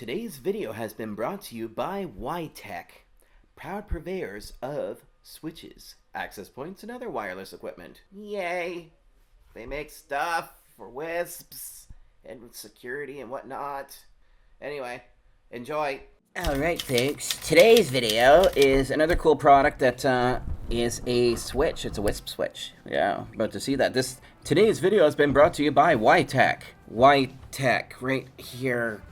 Today's video has been brought to you by Witek, proud purveyors of switches, access points, and other wireless equipment. Yay! They make stuff for WISPs and security and whatnot. Anyway, enjoy. Alright folks, today's video is another cool product that is a switch. It's a WISP switch. Yeah, about to see that. Today's video has been brought to you by Witek. Witek, right here.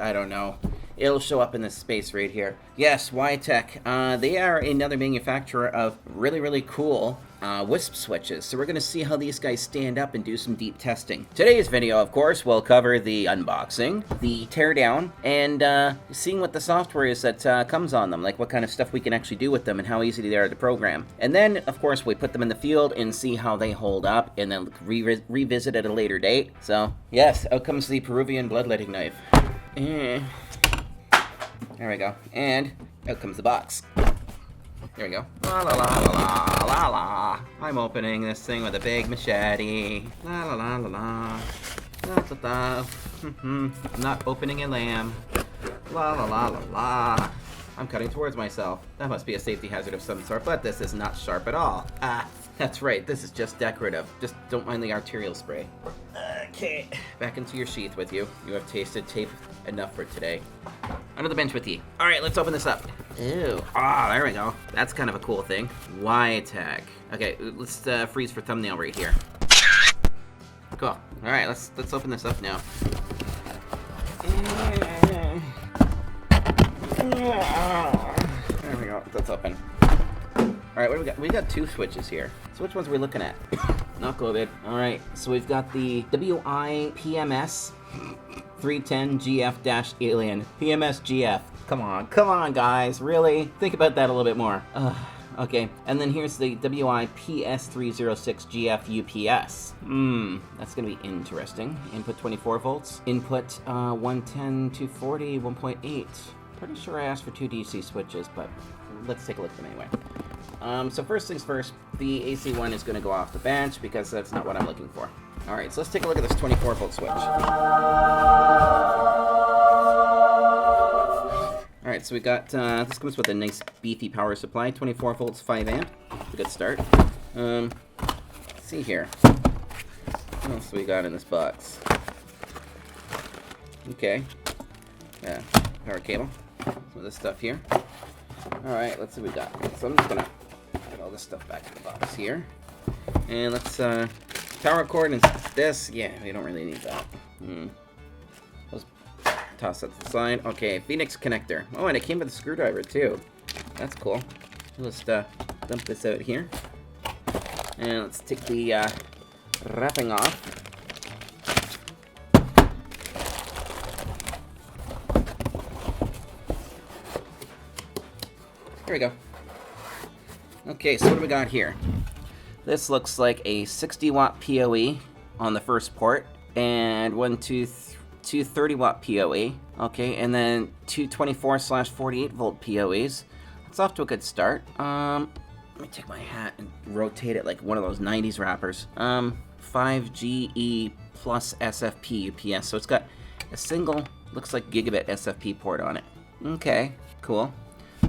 I don't know. It'll show up in this space right here. Yes, Witek. They are another manufacturer of really cool WISP switches. So we're going to see how these guys stand up and do some deep testing. Today's video, of course, will cover the unboxing, the teardown, and seeing what the software is that comes on them, like what kind of stuff we can actually do with them and how easy they are to program. And then, of course, we put them in the field and see how they hold up and then revisit at a later date. So, yes, out comes the Peruvian bloodletting knife. There we go. And out comes the box. There we go. La la la la la la. I'm opening this thing with a big machete. La la la la la. La la la. I'm not opening a lamb. La la la la la. I'm cutting towards myself. That must be a safety hazard of some sort, but this is not sharp at all. Ah, that's right. This is just decorative. Just don't mind the arterial spray. Okay. Back into your sheath with you. You have tasted tape enough for today. Under the bench with you. All right, let's open this up. Ew. Ah, there we go. That's kind of a cool thing. Witek. Okay, let's freeze for thumbnail right here. Cool. All right, let's open this up now. There we go. Let's open. All right, what do we got? We got two switches here. So which ones are we looking at? Not COVID. All right, so we've got the WIPMS 310GF-Alien. PMS-GF. Come on, guys. Really? Think about that a little bit more. Okay, and then here's the WIPS306GF-UPS. That's gonna be interesting. Input 24 volts. Input 110, 240, 1.8. Pretty sure I asked for two DC switches, but let's take a look at them anyway. So first things first, the AC one is going to go off the bench because that's not what I'm looking for. All right, so let's take a look at this 24 volt switch. All right, so we got, this comes with a nice beefy power supply, 24 volts, 5 amp. That's a good start. Let's see here. What else do we got in this box? Okay. Yeah, power cable. Some of this stuff here. All right, let's see what we got. So I'm just gonna put all this stuff back in the box here, and let's power cord and this. Yeah, we don't really need that. Let's toss that to the side. Okay, Phoenix connector. Oh, and it came with a screwdriver too. That's cool. Let's dump this out here, and let's take the wrapping off. There we go. Okay, so what do we got here? This looks like a 60 watt PoE on the first port, and two 30 watt PoE. Okay, and then two 24/48 volt PoEs. That's off to a good start. Let me take my hat and rotate it like one of those 90s rappers. 5GE plus SFP UPS. So it's got a single, looks like gigabit SFP port on it. Okay, cool.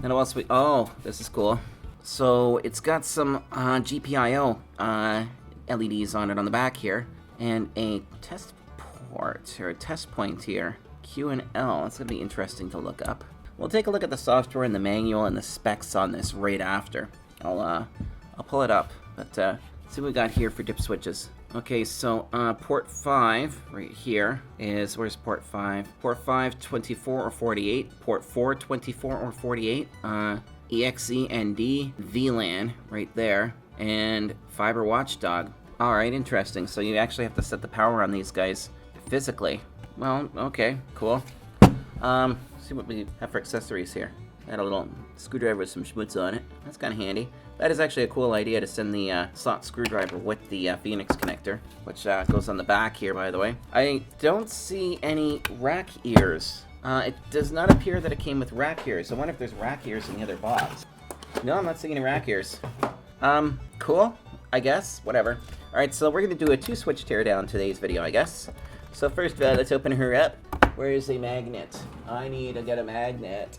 And what else this is cool. So it's got some GPIO LEDs on it on the back here, and a test port, or a test point here, Q and L. That's gonna be interesting to look up. We'll take a look at the software and the manual and the specs on this right after. I'll pull it up, but see what we got here for dip switches. Okay, so port 5 right here is, where's port 5? Port 5, 24 or 48. Port 4, 24 or 48. EXE ND, VLAN right there, and Fiber Watchdog. Alright, interesting. So you actually have to set the power on these guys physically. Well, okay, cool. See what we have for accessories here. Got a little screwdriver with some schmutz on it. That's kind of handy. That is actually a cool idea to send the slot screwdriver with the Phoenix connector, which goes on the back here, by the way. I don't see any rack ears. It does not appear that it came with rack ears. I wonder if there's rack ears in the other box. No, I'm not seeing any rack ears. Cool, I guess. Whatever. Alright, so we're going to do a 2-switch teardown today's video, I guess. So first, let's open her up. Where is a magnet? I need to get a magnet.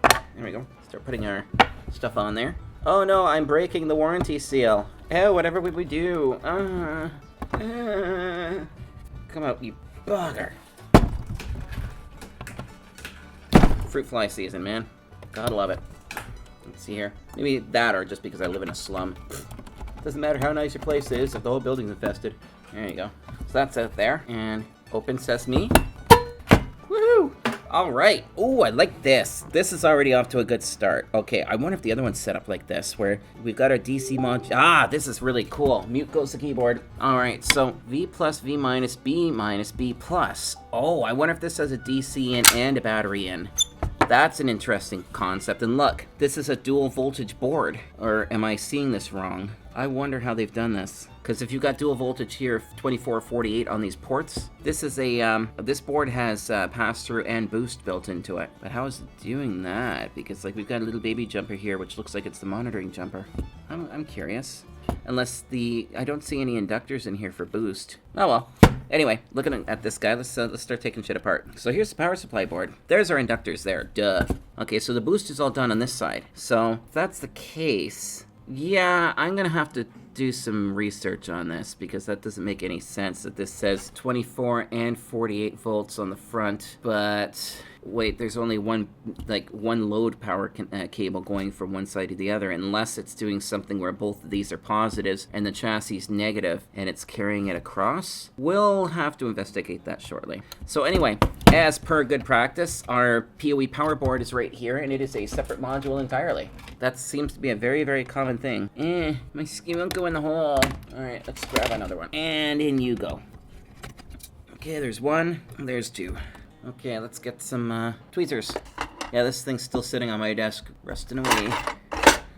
There we go. Start putting our stuff on there. Oh no, I'm breaking the warranty seal. Oh, whatever would we do? Come out, you bugger. Fruit fly season, man. Gotta love it. Let's see here. Maybe that, or just because I live in a slum. Doesn't matter how nice your place is if the whole building's infested. There you go. So that's out there. And open sesame. Woohoo! Alright. Ooh, I like this. This is already off to a good start. Okay, I wonder if the other one's set up like this, where we've got our DC module. Ah, this is really cool. Mute goes the keyboard. Alright, so V plus, V minus, B minus, B plus. Oh, I wonder if this has a DC in and a battery in. That's an interesting concept. And look, this is a dual voltage board. Or am I seeing this wrong? I wonder how they've done this. Because if you've got dual voltage here, 2448 on these ports, this is a, this board has pass-through and boost built into it. But how is it doing that? Because like we've got a little baby jumper here, which looks like it's the monitoring jumper. I'm curious. Unless I don't see any inductors in here for boost. Oh well. Anyway, looking at this guy, let's start taking shit apart. So here's the power supply board. There's our inductors there, duh. Okay, so the boost is all done on this side. So if that's the case, yeah, I'm gonna have to do some research on this because that doesn't make any sense that this says 24 and 48 volts on the front, but wait, there's only one load power cable going from one side to the other, unless it's doing something where both of these are positives and the chassis is negative and it's carrying it across. We'll have to investigate that shortly. So anyway, as per good practice, our PoE power board is right here, and it is a separate module entirely. That seems to be a very, very common thing. My skin won't go in the hole. Alright, let's grab another one. And in you go. Okay, there's one, there's two. Okay, let's get some tweezers. Yeah, this thing's still sitting on my desk, rusting away.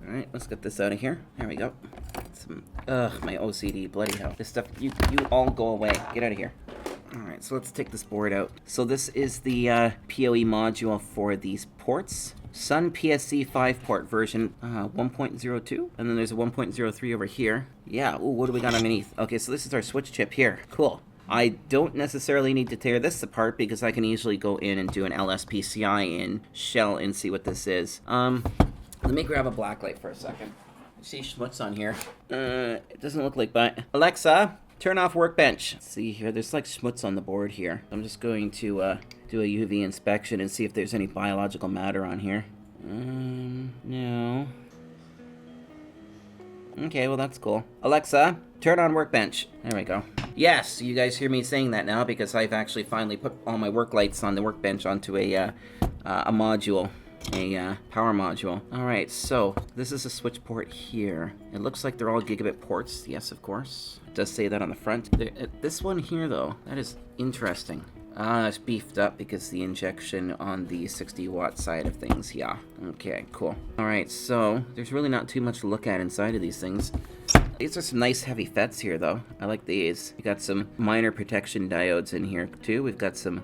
Alright, let's get this out of here. There we go. My OCD, bloody hell. This stuff, you all go away. Get out of here. Alright, so let's take this board out. So this is the PoE module for these ports. Sun PSC 5 port version 1.02, and then there's a 1.03 over here. Yeah, ooh, what do we got underneath? Okay, so this is our switch chip here. Cool. I don't necessarily need to tear this apart because I can easily go in and do an LSPCI in Shell and see what this is. Let me grab a blacklight for a second. I see schmutz on here. It doesn't look like that. Alexa, turn off workbench. Let's see here, there's like schmutz on the board here. I'm just going to do a UV inspection and see if there's any biological matter on here. No. Okay, well that's cool. Alexa, turn on workbench. There we go. Yes, you guys hear me saying that now because I've actually finally put all my work lights on the workbench onto a module. A power module. Alright, so this is a switch port here. It looks like they're all gigabit ports. Yes, of course. It does say that on the front. This one here, though, that is interesting. It's beefed up because the injection on the 60 watt side of things. Yeah. Okay, cool. Alright, so there's really not too much to look at inside of these things. These are some nice heavy FETs here, though. I like these. We got some minor protection diodes in here, too. We've got some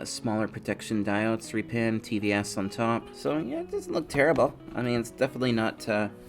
smaller protection diodes, 3-pin, TVS on top. So, yeah, it doesn't look terrible. I mean, it's definitely not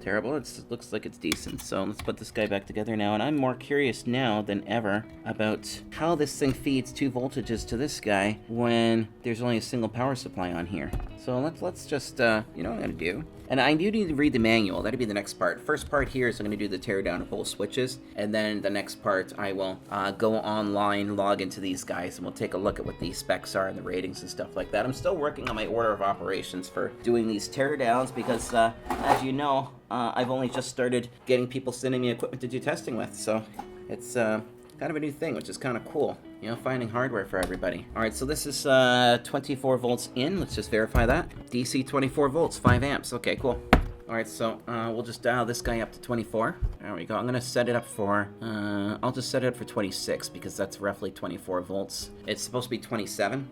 terrible. It looks like it's decent. So, let's put this guy back together now. And I'm more curious now than ever about how this thing feeds 2 voltages to this guy when there's only a single power supply on here. So, let's just, you know what I'm going to do? And I do need to read the manual. That'll be the next part. First part here is I'm going to do the teardown of both switches. And then the next part, I will go online, log into these guys, and we'll take a look at what the specs are and the ratings and stuff like that. I'm still working on my order of operations for doing these teardowns because, as you know, I've only just started getting people sending me equipment to do testing with. So it's kind of a new thing, which is kind of cool. You know, finding hardware for everybody. All right, so this is 24 volts in. Let's just verify that. DC 24 volts, 5 amps. Okay, cool. All right, so we'll just dial this guy up to 24. There we go. I'm gonna set it up for, I'll just set it up for 26 because that's roughly 24 volts. It's supposed to be 27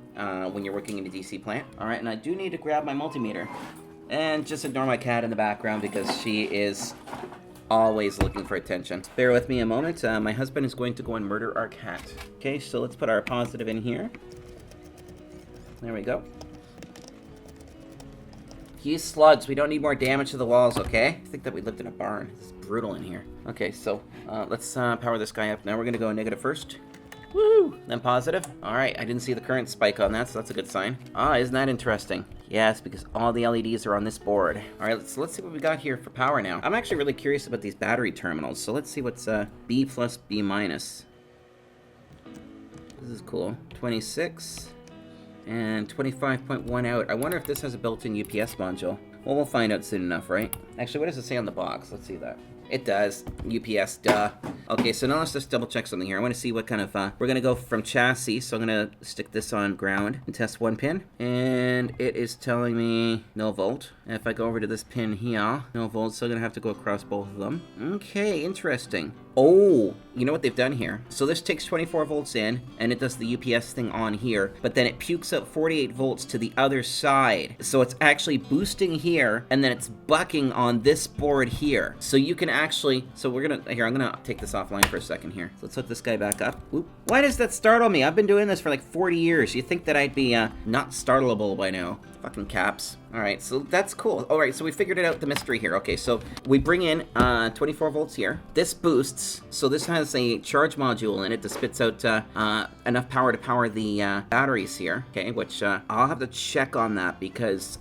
when you're working in a DC plant. All right, and I do need to grab my multimeter. And just ignore my cat in the background because she is always looking for attention. Bear with me a moment. My husband is going to go and murder our cat. Okay, so let's put our positive in here. There we go. Use slugs. We don't need more damage to the walls, okay? I think that we lived in a barn. It's brutal in here. Okay, so let's power this guy up. Now we're going to go negative first. Woo! Then positive. All right, I didn't see the current spike on that, so that's a good sign. Ah, isn't that interesting? Yes, because all the LEDs are on this board. All right, let's see what we got here for power now. I'm actually really curious about these battery terminals, so let's see what's B plus, B minus. This is cool. 26 and 25.1 out. I wonder if this has a built-in UPS module. Well, we'll find out soon enough, right? Actually, what does it say on the box? Let's see that. It does. UPS, duh. Okay, so now let's just double check something here. I want to see what kind of, we're going to go from chassis, so I'm going to stick this on ground and test one pin. And it is telling me no volt. And if I go over to this pin here, no volt, so I'm going to have to go across both of them. Okay, interesting. Oh, you know what they've done here? So this takes 24 volts in, and it does the UPS thing on here, but then it pukes up 48 volts to the other side. So it's actually boosting here, and then it's bucking on this board here. So you can actually, so we're gonna, here, I'm gonna take this offline for a second here. So let's hook this guy back up. Oop. Why does that startle me? I've been doing this for like 40 years. You'd think that I'd be not startleable by now. Fucking caps. All right, so that's cool. All right, so we figured it out, the mystery here. Okay, so we bring in 24 volts here. This boosts, so this has a charge module in it that spits out enough power to power the batteries here. Okay, which I'll have to check on that because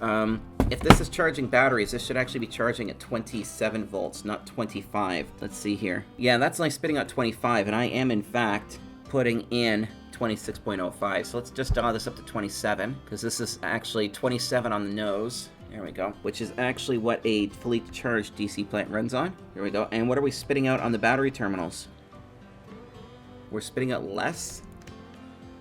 if this is charging batteries, this should actually be charging at 27 volts, not 25. Let's see here. Yeah, that's like spitting out 25, and I am in fact putting in 26.05. So let's just dial this up to 27, because this is actually 27 on the nose. There we go. Which is actually what a fully charged DC plant runs on. Here we go. And what are we spitting out on the battery terminals? We're spitting out less?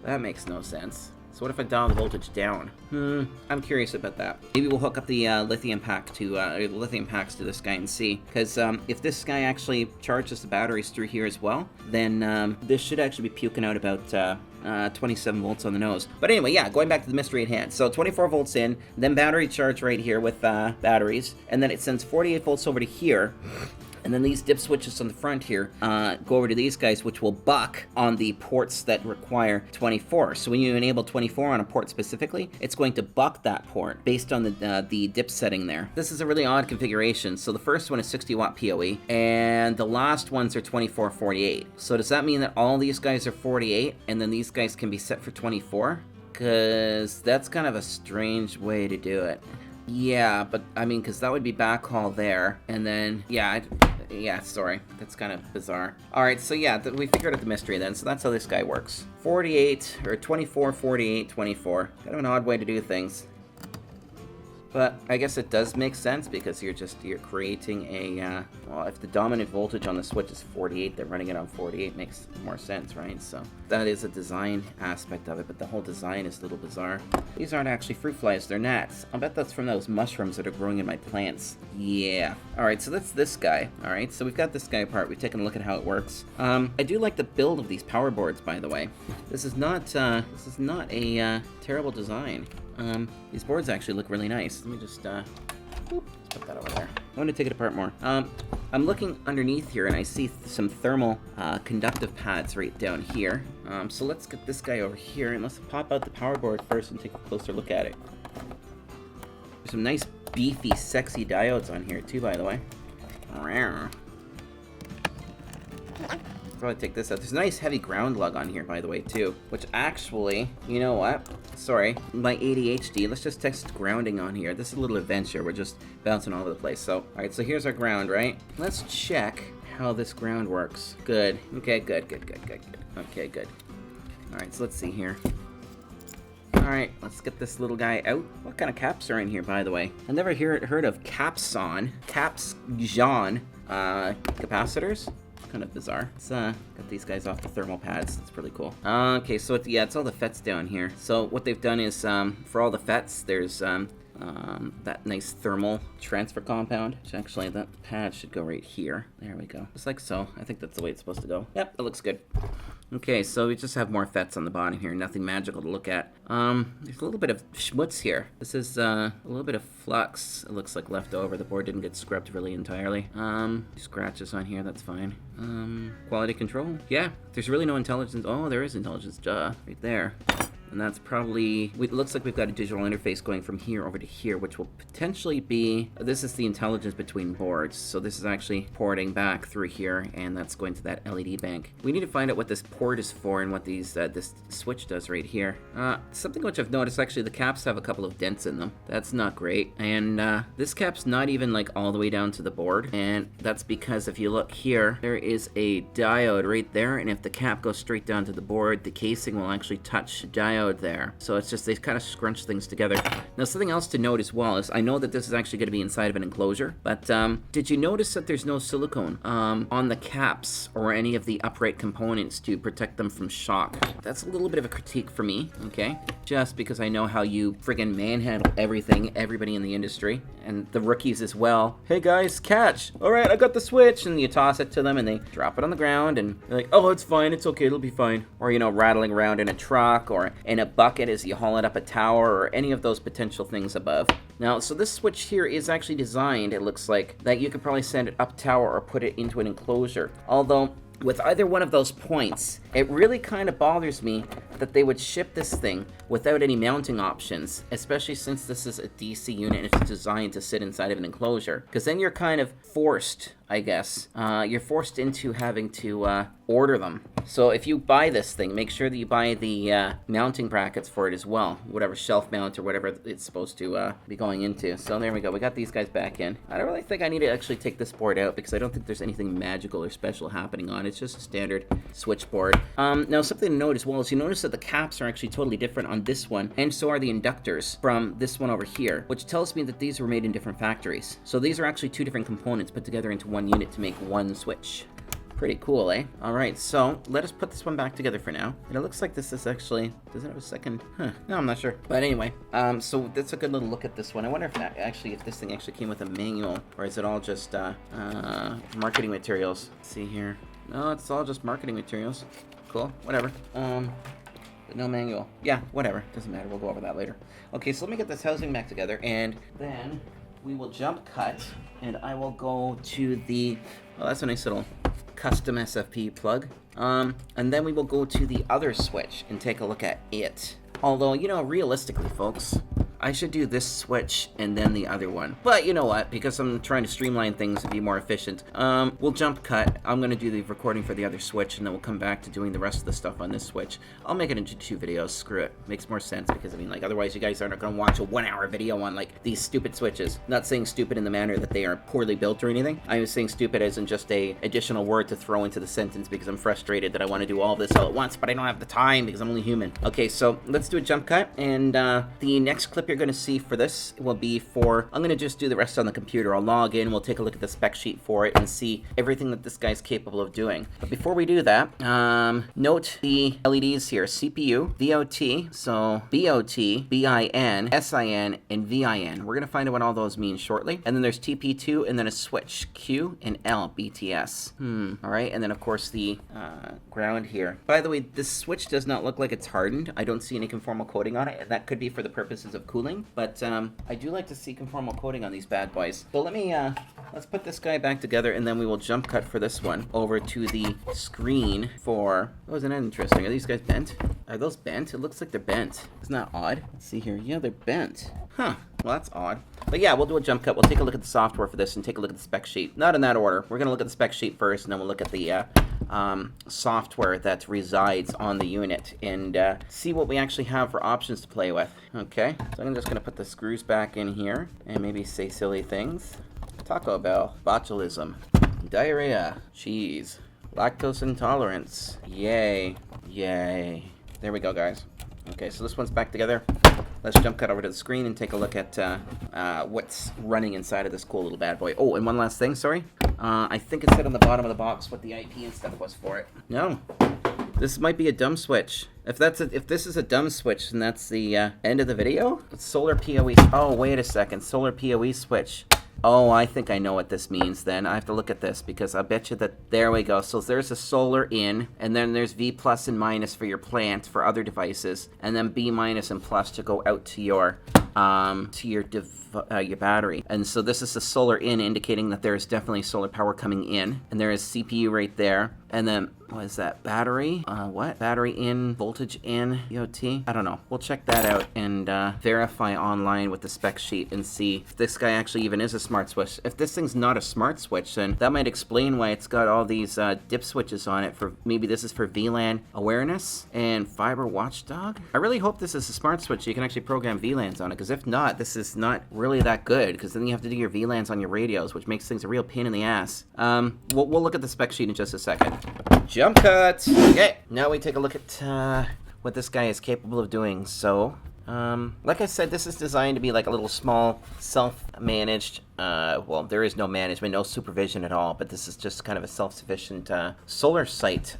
That makes no sense. So what if I dial the voltage down? I'm curious about that. Maybe we'll hook up the lithium pack to lithium packs to this guy and see. Because if this guy actually charges the batteries through here as well, then this should actually be puking out about 27 volts on the nose. But anyway, yeah, going back to the mystery at hand. So 24 volts in, then battery charge right here with batteries, and then it sends 48 volts over to here. And then these dip switches on the front here go over to these guys, which will buck on the ports that require 24. So when you enable 24 on a port specifically, it's going to buck that port based on the dip setting there. This is a really odd configuration. So the first one is 60 watt PoE, and the last ones are 24, 48. So does that mean that all these guys are 48, and then these guys can be set for 24? Because that's kind of a strange way to do it. Yeah, but I mean, because that would be backhaul there, and then, yeah, sorry, that's kind of bizarre. All right, so yeah, we figured out the mystery then, so that's how this guy works. 48, or 24, 48, 24. Kind of an odd way to do things. But I guess it does make sense because you're creating a, well, if the dominant voltage on the switch is 48, they're running it on 48 makes more sense, right? So that is a design aspect of it, but the whole design is a little bizarre. These aren't actually fruit flies, they're gnats. I'll bet that's from those mushrooms that are growing in my plants. Yeah. All right, so that's this guy. All right, so we've got this guy apart. We've taken a look at how it works. I do like the build of these power boards, by the way. This is not a terrible design. These boards actually look really nice. Let me just, let's put that over there. I want to take it apart more. I'm looking underneath here and I see some thermal conductive pads right down here. So let's get this guy over here and let's pop out the power board first and take a closer look at it. There's some nice beefy, sexy diodes on here too, by the way. Probably take this out. There's a nice heavy ground lug on here, by the way, too. Which actually, you know what? Sorry, my ADHD. Let's just test grounding on here. This is a little adventure. We're just bouncing all over the place. So, all right, so here's our ground, right? Let's check how this ground works. Good. Okay, good. Okay, good. All right, so let's see here. All right, let's get this little guy out. What kind of caps are in here, by the way? I never heard of capson, capacitors. Kind of bizarre. Let's get these guys off the thermal pads. That's pretty cool. Okay, so it's all the FETs down here. So what they've done is for all the FETs, there's that nice thermal transfer compound. Which actually, that pad should go right here. There we go. Just like so. I think that's the way it's supposed to go. Yep, that looks good. Okay, so we just have more FETs on the bottom here. Nothing magical to look at. There's a little bit of schmutz here. This is a little bit of flux. It looks like left over. The board didn't get scrubbed really entirely. Scratches on here. That's fine. Quality control. Yeah, there's really no intelligence. Oh, there is intelligence. Duh, right there. And that's probably, it looks like we've got a digital interface going from here over to here, which will potentially be, this is the intelligence between boards. So this is actually porting back through here, and that's going to that LED bank. We need to find out what this port is for and what these this switch does right here. Something which I've noticed, actually, the caps have a couple of dents in them. That's not great. And this cap's not even like all the way down to the board. And that's because if you look here, there is a diode right there. And if the cap goes straight down to the board, the casing will actually touch the diode there. So it's just, they kind of scrunch things together. Now, something else to note as well is, I know that this is actually going to be inside of an enclosure, but did you notice that there's no silicone on the caps or any of the upright components to protect them from shock? That's a little bit of a critique for me, okay? Just because I know how you friggin' manhandle everything, everybody in the industry, and the rookies as well. Hey guys, catch! Alright, I got the switch! And you toss it to them and they drop it on the ground and they're like, oh, it's fine, it's okay, it'll be fine. Or, you know, rattling around in a truck or in a bucket as you haul it up a tower or any of those potential things above. Now, so this switch here is actually designed, it looks like, that you could probably send it up tower or put it into an enclosure. Although, with either one of those points, it really kind of bothers me that they would ship this thing without any mounting options, especially since this is a DC unit and it's designed to sit inside of an enclosure. Because then you're kind of forced, I guess, you're forced into having to order them. So if you buy this thing, make sure that you buy the mounting brackets for it as well, whatever shelf mount or whatever it's supposed to be going into. So there we go, we got these guys back in. I don't really think I need to actually take this board out because I don't think there's anything magical or special happening on it. It's just a standard switchboard. Now something to note as well is you notice that the caps are actually totally different on this one, and so are the inductors from this one over here, which tells me that these were made in different factories. So these are actually two different components put together into one unit to make one switch. Pretty cool, eh? Alright, so let us put this one back together for now. And it looks like this is actually, does it have a second? No, I'm not sure. But anyway, so that's a good little look at this one. I wonder if that actually, if this thing actually came with a manual, or is it all just marketing materials? Let's see here. No, it's all just marketing materials. Cool, whatever. But no manual. Yeah, whatever. Doesn't matter. We'll go over that later. Okay, so let me get this housing back together, and then we will jump cut, and I will go to the, well, that's a nice little custom SFP plug. And then we will go to the other switch and take a look at it. Although, you know, realistically, folks, I should do this switch and then the other one. But you know what? Because I'm trying to streamline things and be more efficient, we'll jump cut. I'm going to do the recording for the other switch, and then we'll come back to doing the rest of the stuff on this switch. I'll make it into 2 videos. Screw it. Makes more sense because, I mean, like, otherwise you guys aren't going to watch a 1-hour video on, like, these stupid switches. Not saying stupid in the manner that they are poorly built or anything. I was saying stupid as in just a additional word to throw into the sentence because I'm frustrated that I want to do all this all at once, but I don't have the time because I'm only human. Okay, so let's do a jump cut, and the next clip you're going to see for this will be for, I'm going to just do the rest on the computer. I'll log in, we'll take a look at the spec sheet for it and see everything that this guy's capable of doing. But before we do that, note the LEDs here, CPU, VOT, so BOT, BIN, SIN, and VIN. We're going to find out what all those mean shortly. And then there's TP2 and then a switch, Q and L, BTS. All right, and then of course the ground here. By the way, this switch does not look like it's hardened. I don't see any conformal coating on it, and that could be for the purposes of cooling, but I do like to see conformal coating on these bad boys. So let me, let's put this guy back together, and then we will jump cut for this one over to the screen for, oh, isn't that interesting? Are these guys bent? Are those bent? It looks like they're bent. Isn't that odd? Let's see here. Yeah, they're bent. Huh. Well, that's odd. But yeah, we'll do a jump cut. We'll take a look at the software for this and take a look at the spec sheet. Not in that order. We're going to look at the spec sheet first, and then we'll look at the software that resides on the unit and see what we actually have for options to play with. Okay, so I'm just going to put the screws back in here and maybe say silly things. Taco Bell, botulism, diarrhea, cheese, lactose intolerance. Yay, yay. There we go, guys. Okay, so this one's back together. Let's jump cut over to the screen and take a look at what's running inside of this cool little bad boy. Oh, and one last thing, sorry. I think it said on the bottom of the box what the IP and stuff was for it. No. This might be a dumb switch. If this is a dumb switch, then that's the end of the video? It's solar PoE. Oh, wait a second. Solar PoE switch. Oh, I think I know what this means then. I have to look at this because I bet you that, there we go. So there's a solar in, and then there's V plus and minus for your plant for other devices, and then B minus and plus to go out to your to your battery. And so this is the solar in, indicating that there is definitely solar power coming in. And there is CPU right there. And then, what is that? Battery? What? Battery in, voltage in, DOT? I don't know. We'll check that out and verify online with the spec sheet and see if this guy actually even is a smart switch. If this thing's not a smart switch, then that might explain why it's got all these dip switches on it. For maybe this is for Vlan Awareness and Fiber Watchdog. I really hope this is a smart switch. You can actually program VLANs on it, because if not, this is not really that good, because then you have to do your VLANs on your radios, which makes things a real pain in the ass. We'll look at the spec sheet in just a second. Jump cut! Okay, now we take a look at what this guy is capable of doing. So, like I said, this is designed to be like a little small, self-managed, well, there is no management, no supervision at all, but this is just kind of a self-sufficient solar site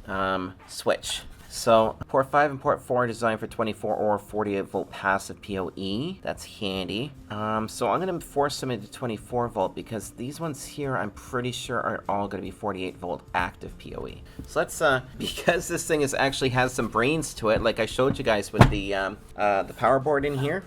switch. So, port 5 and port 4 are designed for 24 or 48 volt passive PoE. That's handy. So I'm going to force them into 24 volt, because these ones here I'm pretty sure are all going to be 48 volt active PoE. So let's, because this thing actually has some brains to it, like I showed you guys with the power board in here,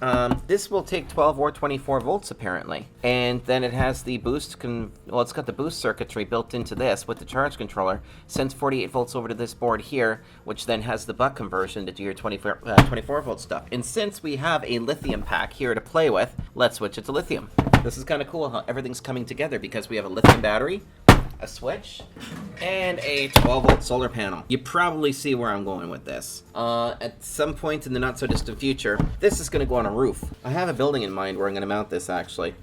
this will take 12 or 24 volts apparently. And then it has the boost, well, it's got the boost circuitry built into this with the charge controller, sends 48 volts over to this board here, which then has the buck conversion to do your 24 volt stuff. And since we have a lithium pack here to play with, let's switch it to lithium. This is kind of cool how everything's coming together, because we have a lithium battery, a switch, and a 12 volt solar panel. You probably see where I'm going with this. At some point in the not so distant future, this is going to go on a roof. I have a building in mind where I'm going to mount this actually.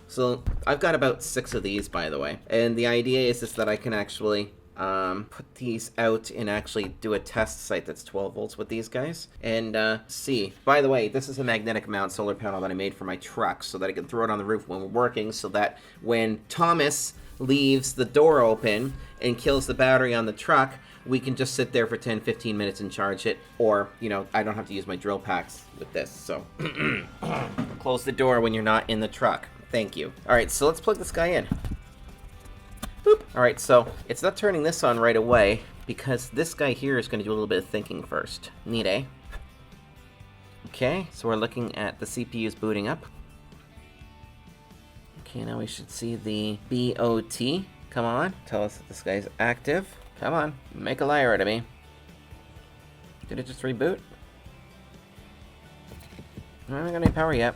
So I've got about 6 of these, by the way. And the idea is that I can actually put these out and actually do a test site that's 12 volts with these guys and see. By the way, this is a magnetic mount solar panel that I made for my truck so that I can throw it on the roof when we're working, so that when Thomas leaves the door open and kills the battery on the truck, we can just sit there for 10-15 minutes and charge it. Or, you know, I don't have to use my drill packs with this, so close the door when you're not in the truck. Thank you. Alright, so let's plug this guy in. Boop. Alright, so it's not turning this on right away, because this guy here is going to do a little bit of thinking first. Neat, eh? Okay, so we're looking at the CPU's booting up. Okay, now we should see the BOT. Come on, tell us that this guy's active. Come on, make a liar out of me. Did it just reboot? I haven't got any power yet.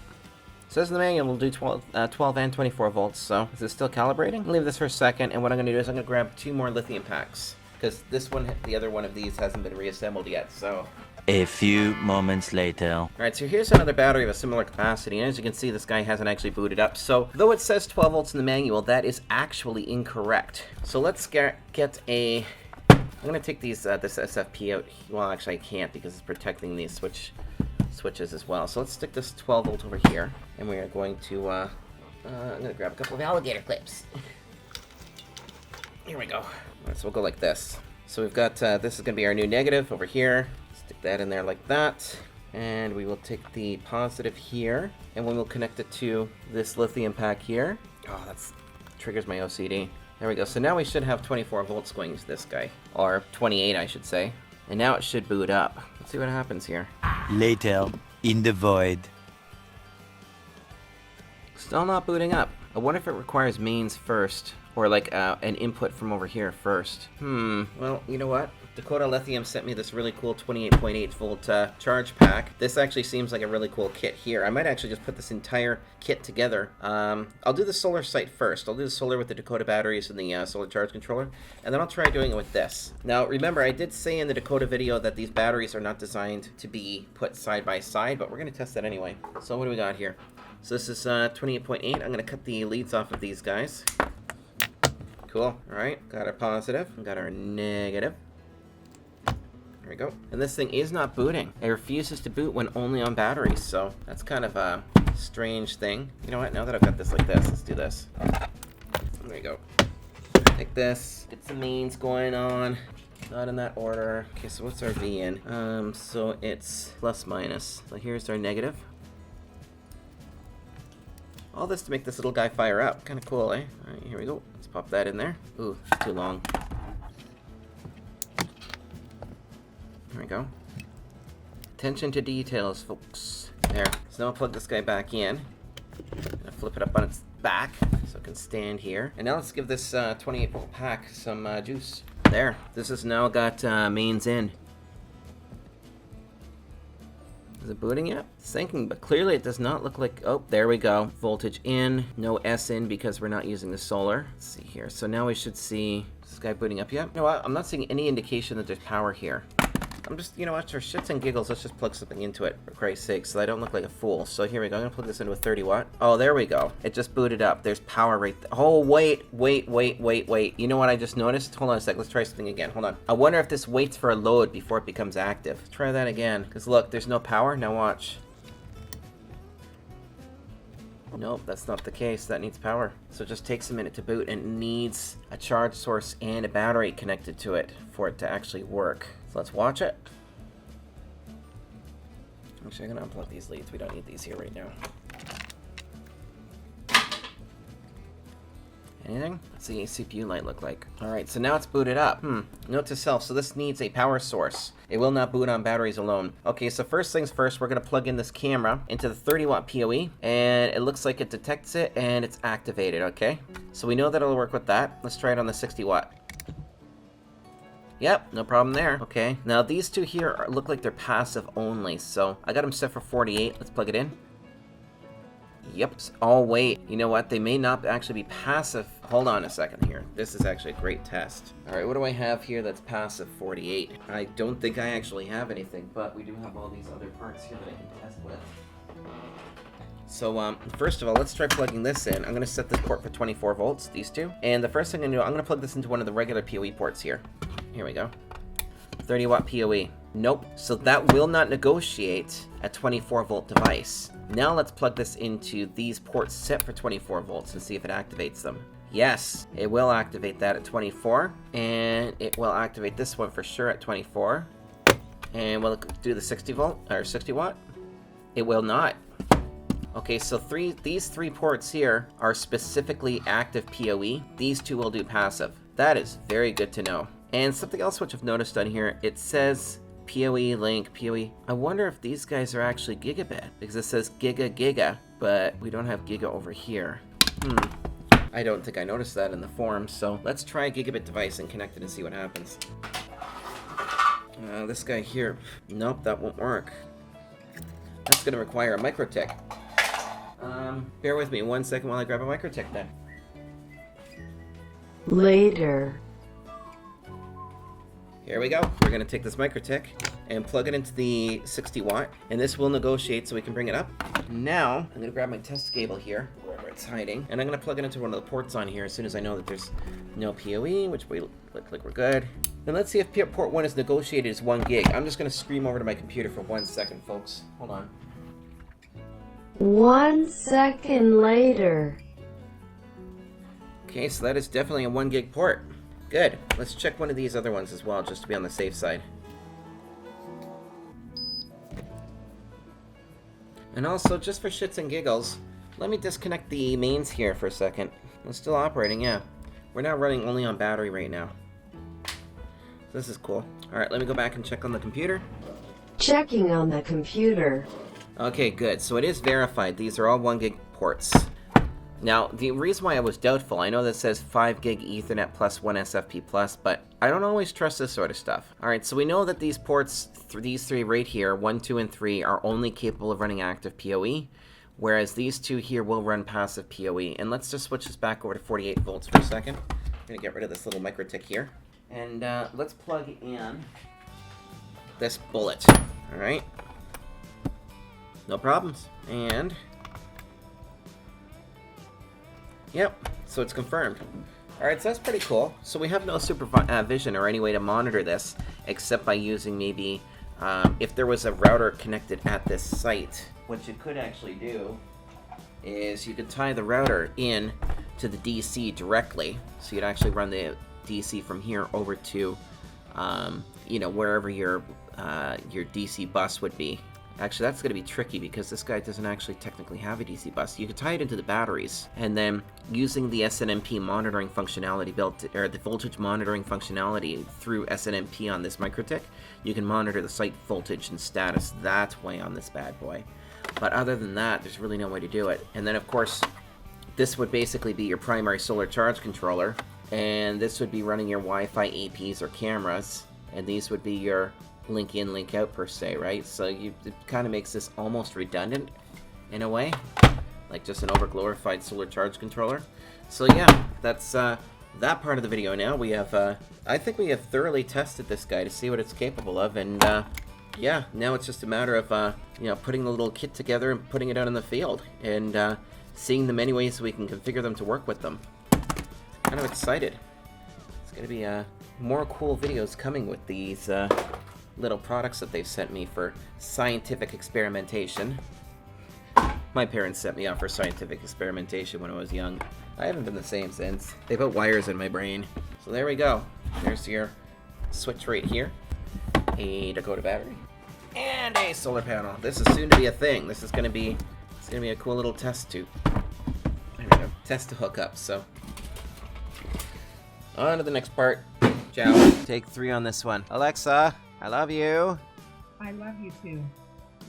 Says in the manual we'll do 12 and 24 volts, so is it still calibrating? I'll leave this for a second, and what I'm going to do is I'm going to grab 2 more lithium packs, because this one, the other one of these hasn't been reassembled yet, so. A few moments later. Alright, so here's another battery of a similar capacity, and as you can see, this guy hasn't actually booted up. So, though it says 12 volts in the manual, that is actually incorrect. So let's get a... I'm going to take these this SFP out. Well, actually I can't, because it's protecting these switches as well. So let's stick this 12 volt over here, and we are going to, I'm going to grab a couple of alligator clips. Here we go. Alright, so we'll go like this. So we've got, this is going to be our new negative over here. Stick that in there like that, and we will take the positive here, and we will connect it to this lithium pack here. Oh, that's triggers my OCD. There we go. So now we should have 24 volts going to this guy, or 28 I should say, and now it should boot up. Let's see what happens here. Later, in the void. Still not booting up. I wonder if it requires mains first, or like an input from over here first. Well, you know what? Dakota Lithium sent me this really cool 28.8 volt charge pack. This actually seems like a really cool kit here. I might actually just put this entire kit together. I'll do the solar site first. I'll do the solar with the Dakota batteries and the solar charge controller, and then I'll try doing it with this. Now, remember, I did say in the Dakota video that these batteries are not designed to be put side by side, but we're going to test that anyway. So what do we got here? So this is 28.8. I'm going to cut the leads off of these guys. Cool. Alright, got our positive, got our negative. There we go. And this thing is not booting. It refuses to boot when only on batteries, so that's kind of a strange thing. You know what? Now that I've got this like this, let's do this. There we go. Take this, get some mains going on. Not in that order. Okay, so what's our V in? So it's plus minus. So here's our negative. All this to make this little guy fire up. Kind of cool, eh? Alright, here we go. Let's pop that in there. Ooh, it's too long. There we go. Attention to details, folks. There. So So now I'll plug this guy back in. I'll flip it up on its back so it can stand here. And now let's give this 28 volt pack some juice. There. This has now got mains in. Is it booting yet? It's thinking, but clearly it does not look like... Oh, there we go. Voltage in. No S in because we're not using the solar. Let's see here. So now we should see... Is this guy booting up yet? You know what? I'm not seeing any indication that there's power here. I'm just, you know what, for shits and giggles, let's just plug something into it, for Christ's sake, so I don't look like a fool. So here we go, I'm gonna plug this into a 30 watt. Oh, there we go. It just booted up. There's power right there. Oh, wait. You know what I just noticed? Hold on a sec, let's try something again. Hold on. I wonder if this waits for a load before it becomes active. Let's try that again. Because look, there's no power. Now watch. Nope, that's not the case. That needs power. So it just takes a minute to boot, and it needs a charge source and a battery connected to it for it to actually work. So let's watch it. Actually, I'm going to unplug these leads. We don't need these here right now. Anything? What's the CPU light look like? Alright, so now it's booted up. Note to self, so this needs a power source. It will not boot on batteries alone. Okay, so first things first, we're going to plug in this camera into the 30 watt PoE, and it looks like it detects it, and it's activated, okay? So we know that it'll work with that. Let's try it on the 60 watt. Yep, no problem there. Okay, now these two here look like they're passive only, so I got them set for 48. Let's plug it in. Yep. Oh, wait. You know what? They may not actually be passive. Hold on a second here. This is actually a great test. All right, what do I have here that's passive 48? I don't think I actually have anything, but we do have all these other parts here that I can test with. So, first of all, let's try plugging this in. I'm going to set this port for 24 volts, these two. And the first thing I'm going to do, I'm going to plug this into one of the regular PoE ports here. Here we go. 30 watt PoE. Nope. So that will not negotiate a 24 volt device. Now let's plug this into these ports set for 24 volts and see if it activates them. Yes, it will activate that at 24. And it will activate this one for sure at 24. And will it do the 60 volt or 60 watt? It will not. Okay, so these three ports here are specifically active PoE. These two will do passive. That is very good to know. And something else which I've noticed on here, it says PoE link, PoE. I wonder if these guys are actually gigabit, because it says giga, but we don't have giga over here. I don't think I noticed that in the form, so let's try a gigabit device and connect it and see what happens. This guy here, nope, that won't work. That's going to require a microtick. Bear with me 1 second while I grab a microtick then. Later. Here we go. We're going to take this microtick and plug it into the 60 watt, and this will negotiate so we can bring it up. Now, I'm going to grab my test cable here, wherever it's hiding, and I'm going to plug it into one of the ports on here as soon as I know that there's no PoE, which we look like we're good. Then let's see if port 1 is negotiated as 1 gig. I'm just going to scream over to my computer for 1 second, folks. Hold on. 1 second later. Okay, so that is definitely a 1 gig port. Good. Let's check one of these other ones as well, just to be on the safe side. And also, just for shits and giggles, let me disconnect the mains here for a second. It's still operating, yeah. We're now running only on battery right now. This is cool. Alright, let me go back and check on the computer. Checking on the computer. Okay, good. So it is verified. These are all 1 gig ports. Now, the reason why I was doubtful, I know that says 5 gig Ethernet plus 1 SFP plus, but I don't always trust this sort of stuff. Alright, so we know that these ports, these three right here, 1, 2, and 3, are only capable of running active PoE, whereas these two here will run passive PoE. And let's just switch this back over to 48 volts for a second. I'm going to get rid of this little microtick here. And let's plug in this bullet. Alright. No problems. And... yep, so it's confirmed. Alright, so that's pretty cool. So we have no supervision or any way to monitor this, except by using maybe, if there was a router connected at this site. What you could actually do is you could tie the router in to the DC directly. So you'd actually run the DC from here over to, you know, wherever your DC bus would be. Actually, that's going to be tricky because this guy doesn't actually technically have a DC bus. You could tie it into the batteries, and then using the SNMP monitoring functionality or the voltage monitoring functionality through SNMP on this microtick, you can monitor the site voltage and status that way on this bad boy. But other than that, there's really no way to do it. And then, of course, this would basically be your primary solar charge controller. And this would be running your Wi-Fi APs or cameras. And these would be your link in, link out per se, right? So it kind of makes this almost redundant in a way. Like just an overglorified solar charge controller. So yeah, that's that part of the video now. We have, I think we have thoroughly tested this guy to see what it's capable of. And yeah, now it's just a matter of, you know, putting the little kit together and putting it out in the field. And seeing the many ways we can configure them to work with them. Kind of excited. It's going to be more cool videos coming with these little products that they've sent me for scientific experimentation. My parents set me up for scientific experimentation when I was young. I haven't been the same since. They put wires in my brain. So there we go. There's your switch right here. A Dakota battery. And a solar panel. This is soon to be a thing. This is going to be, it's going to be a cool little test tube. There we go. Test to hook up, so. On to the next part. Ciao. Take 3 on this one. Alexa, I love you. I love you too.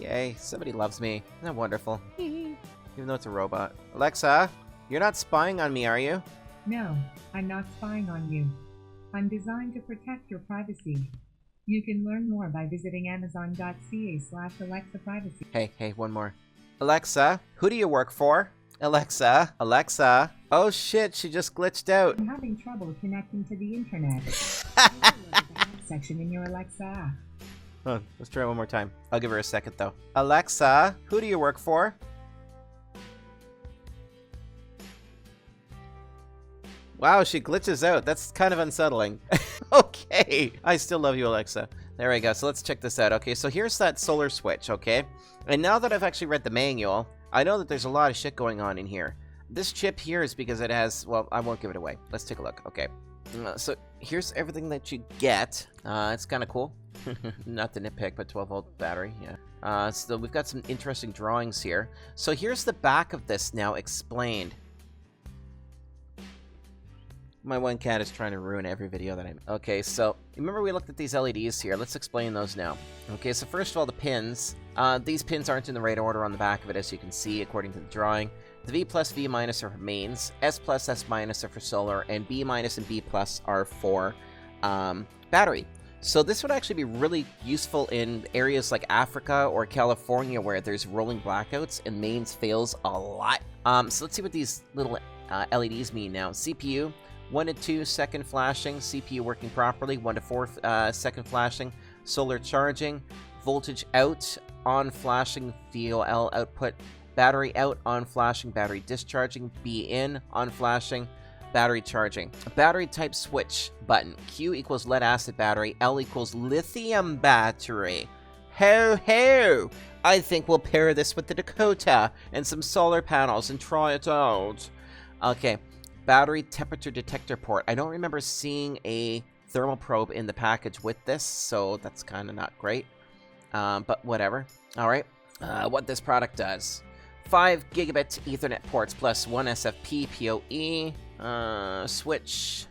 Yay, somebody loves me. Isn't that wonderful? Even though it's a robot. Alexa, you're not spying on me, are you? No, I'm not spying on you. I'm designed to protect your privacy. You can learn more by visiting amazon.ca/Alexa privacy. Hey, one more. Alexa, who do you work for? Alexa, Alexa. Oh shit, she just glitched out. I'm having trouble connecting to the internet. Section in your Alexa app. Oh, let's try it one more time. I'll give her a second though. Alexa, who do you work for? Wow, she glitches out. That's kind of unsettling. Okay. I still love you, Alexa. There we go. So let's check this out. Okay, so here's that solar switch, okay? And now that I've actually read the manual, I know that there's a lot of shit going on in here. This chip here is because it has, well, I won't give it away. Let's take a look. Okay. So here's everything that you get. It's kind of cool. Not the nitpick, but 12-volt battery, yeah. So we've got some interesting drawings here. So here's the back of this now explained. My one cat is trying to ruin every video that I'm... Okay, so remember we looked at these LEDs here. Let's explain those now. Okay, so first of all, the pins. These pins aren't in the right order on the back of it, as you can see, according to the drawing. The V plus, V minus are for mains, S plus, S minus are for solar, and B minus and B plus are for battery. So this would actually be really useful in areas like Africa or California where there's rolling blackouts and mains fails a lot. So let's see what these little LEDs mean now. CPU, 1 to 2 second flashing, CPU working properly, 1 to 4 second flashing, solar charging, voltage out, on flashing, VOL output, battery out, on flashing, battery discharging, B in, on flashing, battery charging. A battery type switch button. Q equals lead acid battery, L equals lithium battery. Ho ho! I think we'll pair this with the Dakota and some solar panels and try it out. Okay. Battery temperature detector port. I don't remember seeing a thermal probe in the package with this, so that's kind of not great. But whatever. Alright. What this product does. 5 gigabit Ethernet ports plus 1 SFP PoE. Switch.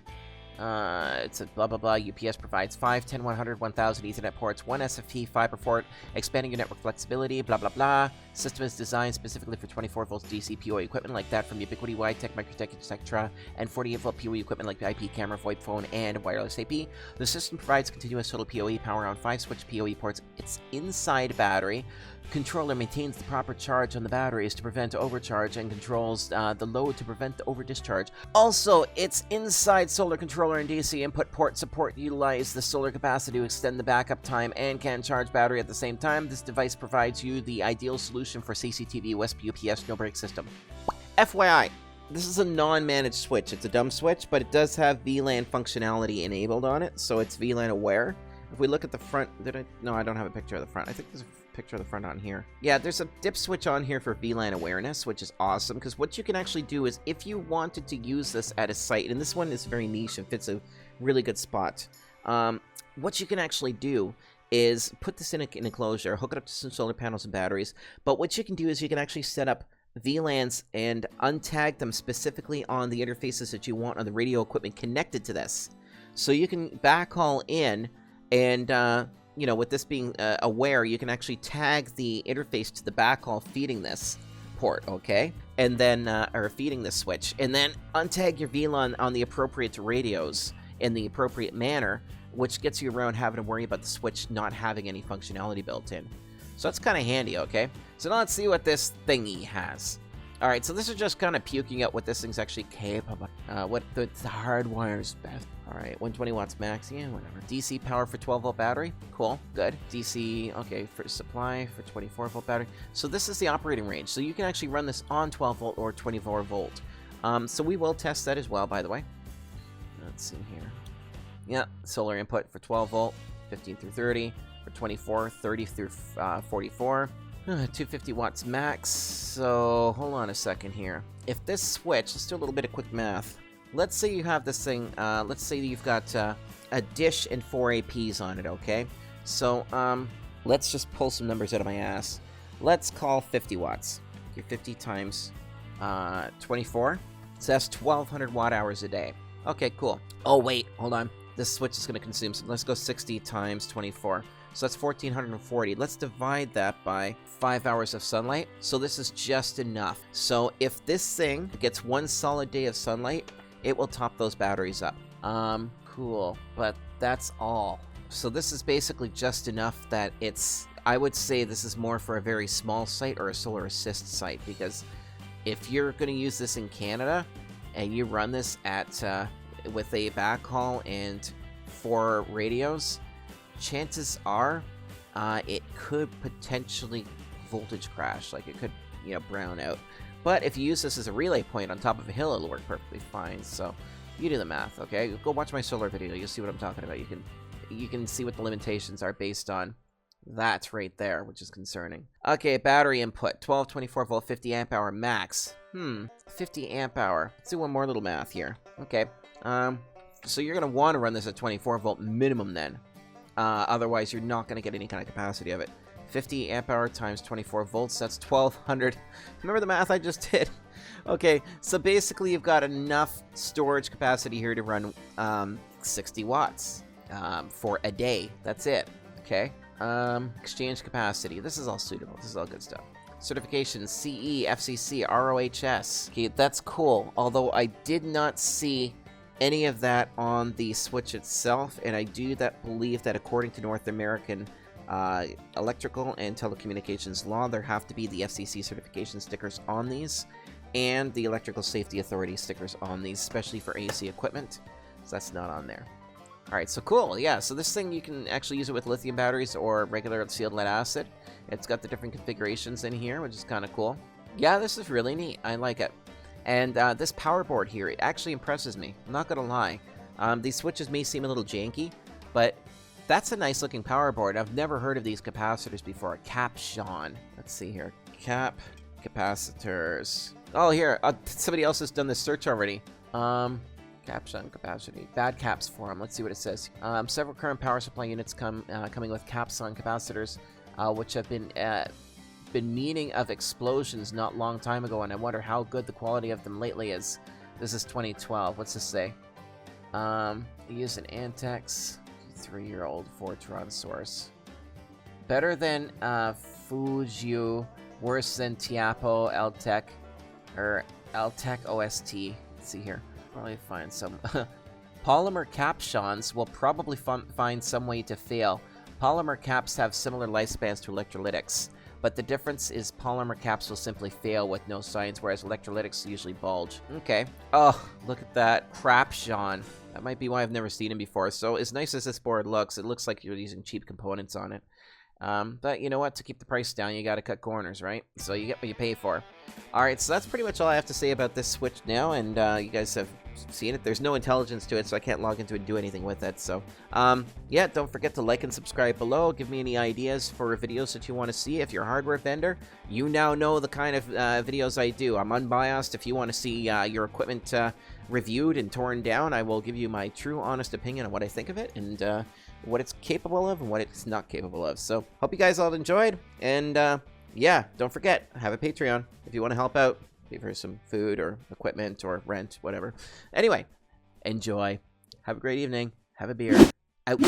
It's a blah blah blah. UPS provides 5, 10, 100, 1000 Ethernet ports, 1 SFP fiber port, expanding your network flexibility, blah blah blah. System is designed specifically for 24 volts DC PoE equipment like that from Ubiquiti, Witek, Microtech, etc., and 48 volt PoE equipment like the IP camera, VoIP phone, and wireless AP. The system provides continuous total PoE power on 5 switch PoE ports. It's inside battery. Controller maintains the proper charge on the batteries to prevent overcharge and controls the load to prevent the over-discharge. Also, its inside solar controller and DC input port support utilize the solar capacity to extend the backup time and can charge battery at the same time. This device provides you the ideal solution for CCTV, USB, UPS, no-break system. FYI, this is a non-managed switch. It's a dumb switch, but it does have VLAN functionality enabled on it, so it's VLAN aware. If we look at the front, no, I don't have a picture of the front. I think there's a picture of the front on here. Yeah, there's a dip switch on here for Vlan Awareness, which is awesome, because what you can actually do is, if you wanted to use this at a site, and this one is very niche and fits a really good spot, what you can actually do is put this in an enclosure, hook it up to some solar panels and batteries, but what you can do is you can actually set up VLANs and untag them specifically on the interfaces that you want on the radio equipment connected to this. So you can backhaul in and you know, with this being aware, you can actually tag the interface to the backhaul feeding this port, okay? And then, or feeding this switch, and then untag your VLAN on the appropriate radios in the appropriate manner, which gets you around having to worry about the switch not having any functionality built in. So that's kind of handy, okay? So now let's see what this thingy has. Alright, so this is just kind of puking out what this thing's actually capable. What the hardwire is best. Alright, 120 watts max, yeah, whatever. DC power for 12-volt battery, cool, good. DC, okay, for supply for 24-volt battery. So this is the operating range, so you can actually run this on 12-volt or 24-volt. So we will test that as well, by the way. Let's see here. Yeah, solar input for 12-volt, 15 through 30. For 24, 30 through 44. 250 watts max. So hold on a second here. If this switch, let's do a little bit of quick math. Let's say you have this thing, let's say you've got a dish and 4 APs on it, okay? So let's just pull some numbers out of my ass. Let's call 50 watts. Okay, 50 times 24. So that's 1200 watt hours a day. Okay, cool. Oh wait, hold on. This switch is going to consume some. Let's go 60 times 24. So that's 1440. Let's divide that by 5 hours of sunlight. So this is just enough. So if this thing gets 1 solid day of sunlight, it will top those batteries up. Cool. But that's all. So this is basically just enough that it's... I would say this is more for a very small site or a solar assist site, because if you're going to use this in Canada and you run this at with a backhaul and 4 radios, chances are it could potentially voltage crash, like it could, you know, brown out. But if you use this as a relay point on top of a hill, it'll work perfectly fine. So you do the math, okay? Go watch my solar video, you'll see what I'm talking about. You can see what the limitations are based on that right there, which is concerning. Okay, battery input, 12, 24 volt, 50 amp hour max. 50 amp hour. Let's do one more little math here. Okay, so you're going to want to run this at 24 volt minimum then. Otherwise, you're not going to get any kind of capacity of it. 50 amp hour times 24 volts, that's 1200. Remember the math I just did? Okay, so basically you've got enough storage capacity here to run 60 watts for a day. That's it, okay? Exchange capacity. This is all suitable. This is all good stuff. Certifications, CE, FCC, ROHS. Okay, that's cool. Although I did not see any of that on the Switch itself, and I do believe that according to North American electrical and telecommunications law, there have to be the FCC certification stickers on these, and the Electrical Safety Authority stickers on these, especially for AC equipment. So that's not on there. Alright, so cool, yeah, so this thing you can actually use it with lithium batteries or regular sealed lead acid. It's got the different configurations in here, which is kind of cool. Yeah, this is really neat. I like it. And this power board here, it actually impresses me. I'm not gonna lie. These switches may seem a little janky, but that's a nice looking power board. I've never heard of these capacitors before. Caption. Let's see here. Cap capacitors. Oh, here. Somebody else has done this search already. Caption capacity. Bad caps for them. Let's see what it says. Several current power supply units coming with caps on capacitors, which have been meaning of explosions not long time ago, and I wonder how good the quality of them lately is. This is 2012. What's this say? Use an Antex 3-year-old Fortron source. Better than Fujiu, worse than Tiapo, Eltec, or Eltec OST. Let's see here. Probably find some. Polymer captions will probably find some way to fail. Polymer caps have similar lifespans to electrolytics, but the difference is polymer caps will simply fail with no signs, whereas electrolytics usually bulge. Okay. Oh, look at that. Crapshawn. That might be why I've never seen him before. So as nice as this board looks, it looks like you're using cheap components on it. But you know what? To keep the price down, you gotta cut corners, right? So you get what you pay for. Alright, so that's pretty much all I have to say about this Switch now, and you guys have seen it. There's no intelligence to it, so I can't log into it and do anything with it. So, yeah, don't forget to like and subscribe below. Give me any ideas for videos that you want to see. If you're a hardware vendor, you now know the kind of videos I do. I'm unbiased. If you want to see your equipment reviewed and torn down, I will give you my true, honest opinion on what I think of it, and what it's capable of and what it's not capable of. So, hope you guys all enjoyed, and yeah, don't forget, I have a Patreon if you want to help out. Pay for some food or equipment or rent, whatever. Anyway, enjoy. Have a great evening. Have a beer. Out.